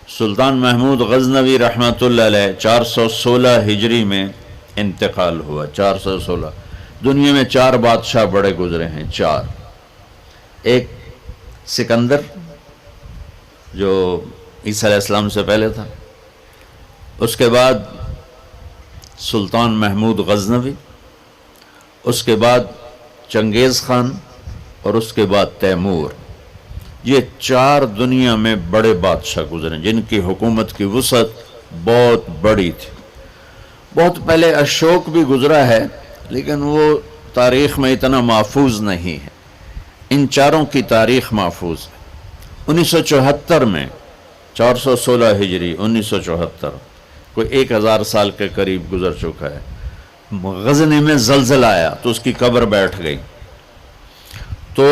سلطان محمود غزنوی رحمۃ اللہ علیہ 416 ہجری میں انتقال ہوا۔ 416 دنیا میں 4 بادشاہ بڑے گزرے ہیں، 4۔ ایک سکندر جو عیسیٰ علیہ السلام سے پہلے تھا، اس کے بعد سلطان محمود غزنوی، اس کے بعد چنگیز خان، اور اس کے بعد تیمور۔ یہ 4 دنیا میں بڑے بادشاہ گزرے جن کی حکومت کی وسعت بہت بڑی تھی۔ بہت پہلے اشوک بھی گزرا ہے، لیکن وہ تاریخ میں اتنا محفوظ نہیں ہے۔ ان 4 کی تاریخ محفوظ ہے۔ 1974 میں 416 ہجری 1974 کوئی 1000 سال کے قریب گزر چکا ہے، غزنی میں زلزلہ آیا تو اس کی قبر بیٹھ گئی۔ تو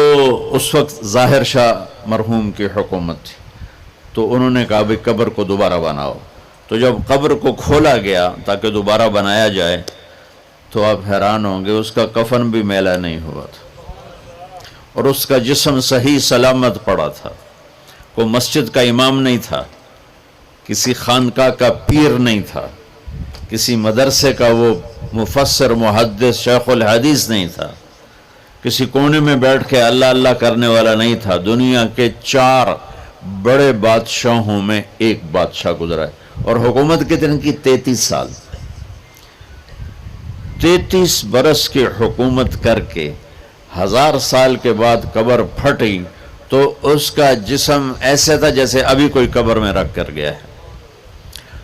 اس وقت ظاہر شاہ مرحوم کی حکومت تھی، تو انہوں نے کہا بھئی قبر کو دوبارہ بناؤ۔ تو جب قبر کو کھولا گیا تاکہ دوبارہ بنایا جائے تو آپ حیران ہوں گے، اس کا کفن بھی میلا نہیں ہوا تھا، اور اس کا جسم صحیح سلامت پڑا تھا۔ کوئی مسجد کا امام نہیں تھا، کسی خانقاہ کا پیر نہیں تھا، کسی مدرسے کا وہ مفسر محدث شیخ الحدیث نہیں تھا، کسی کونے میں بیٹھ کے اللہ اللہ کرنے والا نہیں تھا۔ دنیا کے 4 بڑے بادشاہوں میں ایک بادشاہ گزرا ہے، اور حکومت کتنے کی؟ 33 سال۔ 33 برس کی حکومت کر کے 1000 سال کے بعد قبر پھٹی تو اس کا جسم ایسے تھا جیسے ابھی کوئی قبر میں رکھ کر گیا ہے۔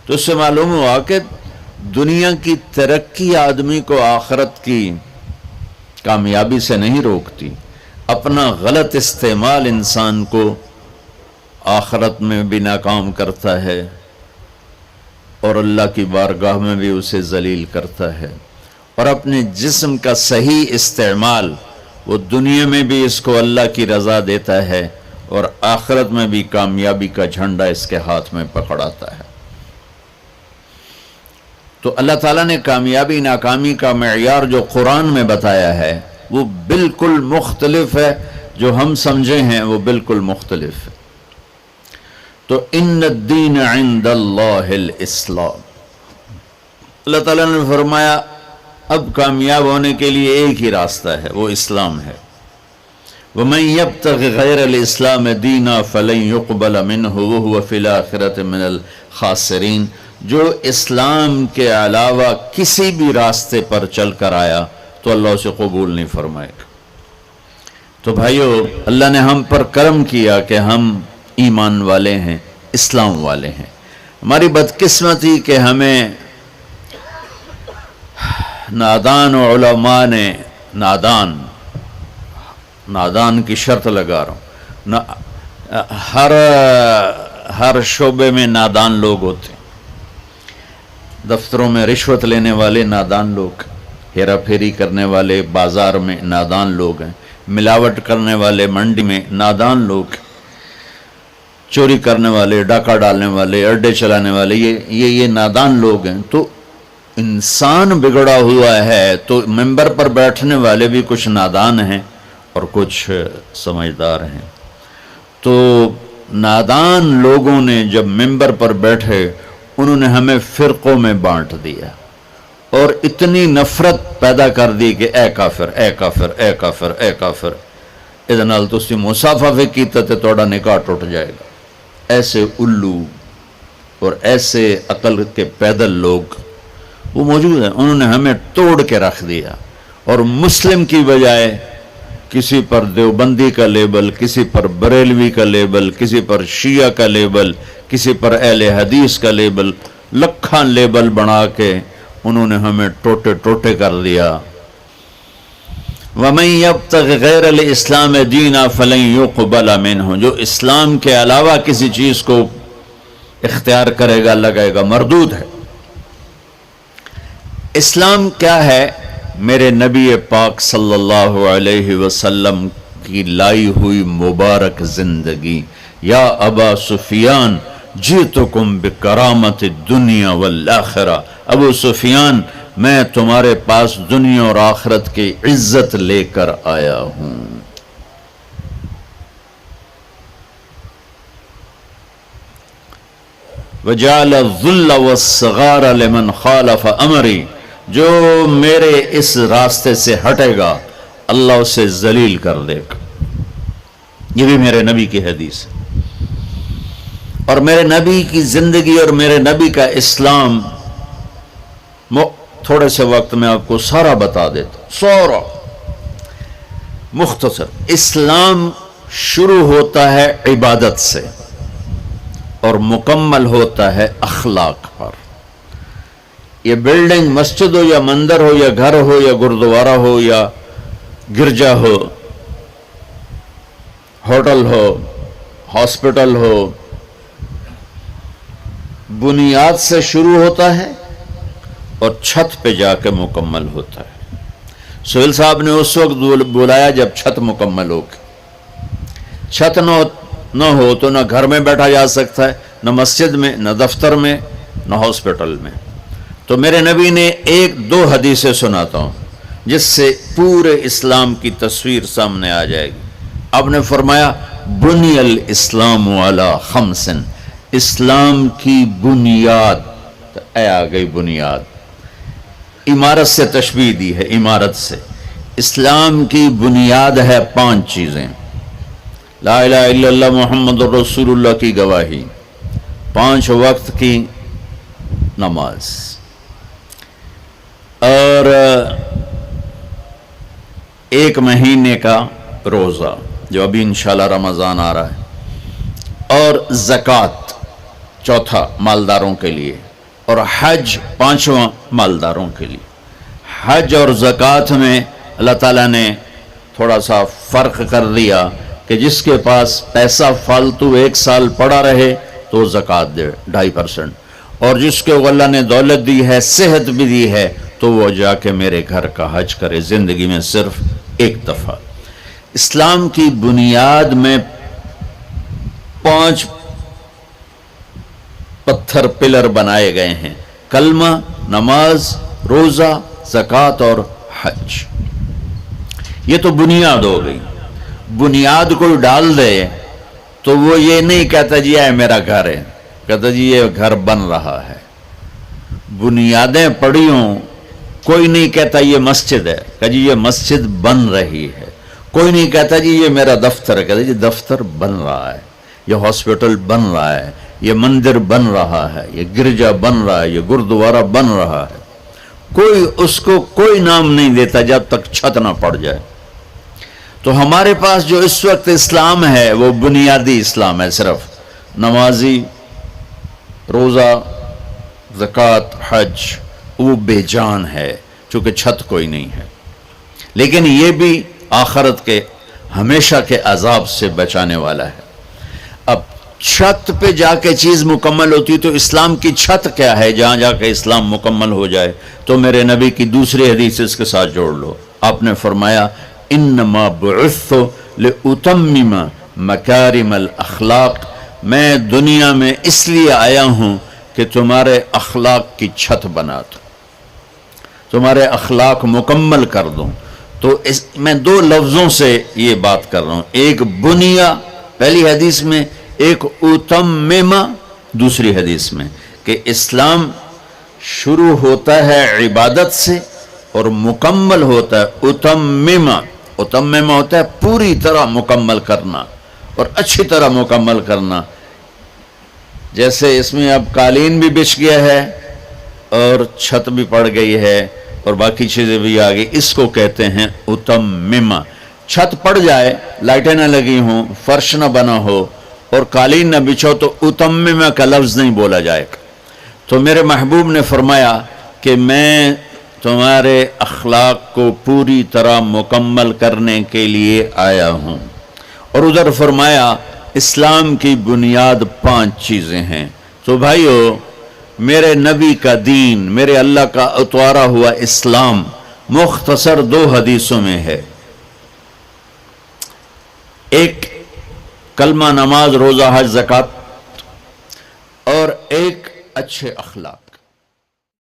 تو اس سے معلوم ہوا کہ دنیا کی ترقی آدمی کو آخرت کی کامیابی سے نہیں روکتی، اپنا غلط استعمال انسان کو آخرت میں بھی ناکام کرتا ہے اور اللہ کی بارگاہ میں بھی اسے ذلیل کرتا ہے۔ اور اپنے جسم کا صحیح استعمال وہ دنیا میں بھی اس کو اللہ کی رضا دیتا ہے، اور آخرت میں بھی کامیابی کا جھنڈا اس کے ہاتھ میں پکڑاتا ہے۔ تو اللہ تعالیٰ نے کامیابی ناکامی کا معیار جو قرآن میں بتایا ہے وہ بالکل مختلف ہے، جو ہم سمجھے ہیں وہ بالکل مختلف ہے۔ تو ان الدین عند اللہ الاسلام، اللہ تعالیٰ نے فرمایا اب کامیاب ہونے کے لیے ایک ہی راستہ ہے، وہ اسلام ہے۔ وَمَن يَبْتَغِ غَيْرَ الْإِسْلَامِ دِينًا فَلَن يُقْبَلَ مِنْهُ وَهُوَ فِي الْآخِرَةِ مِنَ الْخَاسِرِينَ۔ جو اسلام کے علاوہ کسی بھی راستے پر چل کر آیا تو اللہ اسے قبول نہیں فرمائے گا۔ تو بھائیو، اللہ نے ہم پر کرم کیا کہ ہم ایمان والے ہیں، اسلام والے ہیں۔ ہماری بدقسمتی کہ ہمیں نادان علماء نے نادان کی شرط لگا رہا ہوں، ہر شعبے میں نادان لوگ ہوتے ہیں۔ دفتروں میں رشوت لینے والے نادان لوگ، ہیرا پھیری کرنے والے بازار میں نادان لوگ ہیں، ملاوٹ کرنے والے منڈی میں نادان لوگ، چوری کرنے والے، ڈاکہ ڈالنے والے، اڈے چلانے والے، یہ نادان لوگ ہیں۔ تو انسان بگڑا ہوا ہے تو ممبر پر بیٹھنے والے بھی کچھ نادان ہیں اور کچھ سمجھدار ہیں۔ تو نادان لوگوں نے جب ممبر پر بیٹھے انہوں نے ہمیں فرقوں میں بانٹ دیا اور اتنی نفرت پیدا کر دی کہ اے کافر، اے کافر، اے کافر، اے کافر، ادھے نال تسی مصافحہ بھی کیتا تے توڑا نکاح ٹوٹ جائے گا۔ ایسے الو اور ایسے عقل کے پیدل لوگ وہ موجود ہیں، انہوں نے ہمیں توڑ کے رکھ دیا، اور مسلم کی بجائے کسی پر دیوبندی کا لیبل، کسی پر بریلوی کا لیبل، کسی پر شیعہ کا لیبل، کسی پر اہل حدیث کا لیبل، لکھاں لیبل بنا کے انہوں نے ہمیں ٹوٹے ٹوٹے کر دیا۔ وَمَن يَبْتَغِ غَيْرَ الْإِسْلَامِ دِينًا فَلَن يُقْبَلَ مِنْهُ، جو اسلام کے علاوہ کسی چیز کو اختیار کرے گا اللہ کہے گا مردود ہے۔ اسلام کیا ہے؟ میرے نبی پاک صلی اللہ علیہ وسلم کی لائی ہوئی مبارک زندگی۔ یا ابا سفیان جئتکم بکرامت الدنیا والآخرہ، ابو سفیان میں تمہارے پاس دنیا اور آخرت کی عزت لے کر آیا ہوں۔ وجعل الذل والصغار لمن خالف امری، جو میرے اس راستے سے ہٹے گا اللہ اسے ذلیل کر دے گا. یہ بھی میرے نبی کی حدیث ہے. اور میرے نبی کی زندگی اور میرے نبی کا اسلام تھوڑے سے وقت میں آپ کو سارا بتا دیتا ہوں. سارا مختصر. اسلام شروع ہوتا ہے عبادت سے اور مکمل ہوتا ہے اخلاق پر. یہ بلڈنگ مسجد ہو یا مندر ہو یا گھر ہو یا گردوارہ ہو یا گرجا ہو، ہوٹل ہو، ہاسپٹل ہو، بنیاد سے شروع ہوتا ہے اور چھت پہ جا کے مکمل ہوتا ہے. سہیل صاحب نے اس وقت بلایا جب چھت مکمل ہو گئی. چھت نہ ہو تو نہ گھر میں بیٹھا جا سکتا ہے، نہ مسجد میں، نہ دفتر میں، نہ ہاسپٹل میں. تو میرے نبی نے ایک دو حدیثیں سناتا ہوں جس سے پورے اسلام کی تصویر سامنے آ جائے گی. آپ نے فرمایا بنی الاسلام علی خمس، اسلام کی بنیاد. اے آ گئی بنیاد. عمارت سے تشبیہ دی ہے، عمارت سے. اسلام کی بنیاد ہے 5 چیزیں. لا الہ الا اللہ محمد رسول اللہ کی گواہی، 5 وقت کی نماز، اور 1 مہینے کا روزہ جو ابھی انشاءاللہ رمضان آ رہا ہے، اور زکوٰۃ 4 مالداروں کے لیے، اور حج 5واں مالداروں کے لیے. حج اور زکوٰۃ میں اللہ تعالیٰ نے تھوڑا سا فرق کر دیا کہ جس کے پاس پیسہ فالتو 1 سال پڑا رہے تو زکوٰۃ دے 2.5%، اور جس کے اللہ نے دولت دی ہے، صحت بھی دی ہے، تو وہ جا کے میرے گھر کا حج کرے زندگی میں صرف 1 دفعہ. اسلام کی بنیاد میں 5 پتھر پلر بنائے گئے ہیں: کلمہ، نماز، روزہ، زکوٰۃ اور حج. یہ تو بنیاد ہو گئی. بنیاد کوئی ڈال دے تو وہ یہ نہیں کہتا جی یہ میرا گھر ہے، کہتا جی یہ گھر بن رہا ہے. بنیادیں پڑی ہوں، کوئی نہیں کہتا یہ مسجد ہے، کہ جی یہ مسجد بن رہی ہے. کوئی نہیں کہتا جی یہ میرا دفتر ہے، کہتا جی دفتر بن رہا ہے. یہ ہاسپٹل بن رہا ہے، یہ مندر بن رہا ہے، یہ گرجا بن رہا ہے، یہ گردوارہ بن رہا ہے. کوئی اس کو کوئی نام نہیں دیتا جب تک چھت نہ پڑ جائے. تو ہمارے پاس جو اس وقت اسلام ہے وہ بنیادی اسلام ہے، صرف نمازی، روزہ، زکوٰۃ، حج، وہ بے جان ہے چونکہ چھت کوئی نہیں ہے. لیکن یہ بھی آخرت کے ہمیشہ کے عذاب سے بچانے والا ہے. اب چھت پہ جا کے چیز مکمل ہوتی تو اسلام کی چھت کیا ہے جہاں جا کے اسلام مکمل ہو جائے؟ تو میرے نبی کی دوسری حدیث اس کے ساتھ جوڑ لو. آپ نے فرمایا انما بعثت لاتمم مکارم الاخلاق، میں دنیا میں اس لیے آیا ہوں کہ تمہارے اخلاق کی چھت بنا دوں، تمہارے اخلاق مکمل کر دوں. تو میں 2 لفظوں سے یہ بات کر رہا ہوں، ایک بنیا پہلی حدیث میں، ایک اتممہ دوسری حدیث میں، کہ اسلام شروع ہوتا ہے عبادت سے اور مکمل ہوتا ہے اتممہ. اتممہ ہوتا ہے پوری طرح مکمل کرنا اور اچھی طرح مکمل کرنا. جیسے اس میں اب قالین بھی بچھ گیا ہے اور چھت بھی پڑ گئی ہے اور باقی چیزیں بھی آ گئی، اس کو کہتے ہیں اتممہ. چھت پڑ جائے، لائٹیں نہ لگی ہوں، فرش نہ بنا ہو اور قالین نہ بچھو تو اتممہ کا لفظ نہیں بولا جائے گا. تو میرے محبوب نے فرمایا کہ میں تمہارے اخلاق کو پوری طرح مکمل کرنے کے لیے آیا ہوں. اور ادھر فرمایا اسلام کی بنیاد 5 چیزیں ہیں. تو بھائیو، میرے نبی کا دین، میرے اللہ کا اتوارا ہوا اسلام مختصر 2 حدیثوں میں ہے. ایک کلمہ، نماز، روزہ، حج، زکوٰۃ، اور ایک اچھے اخلاق.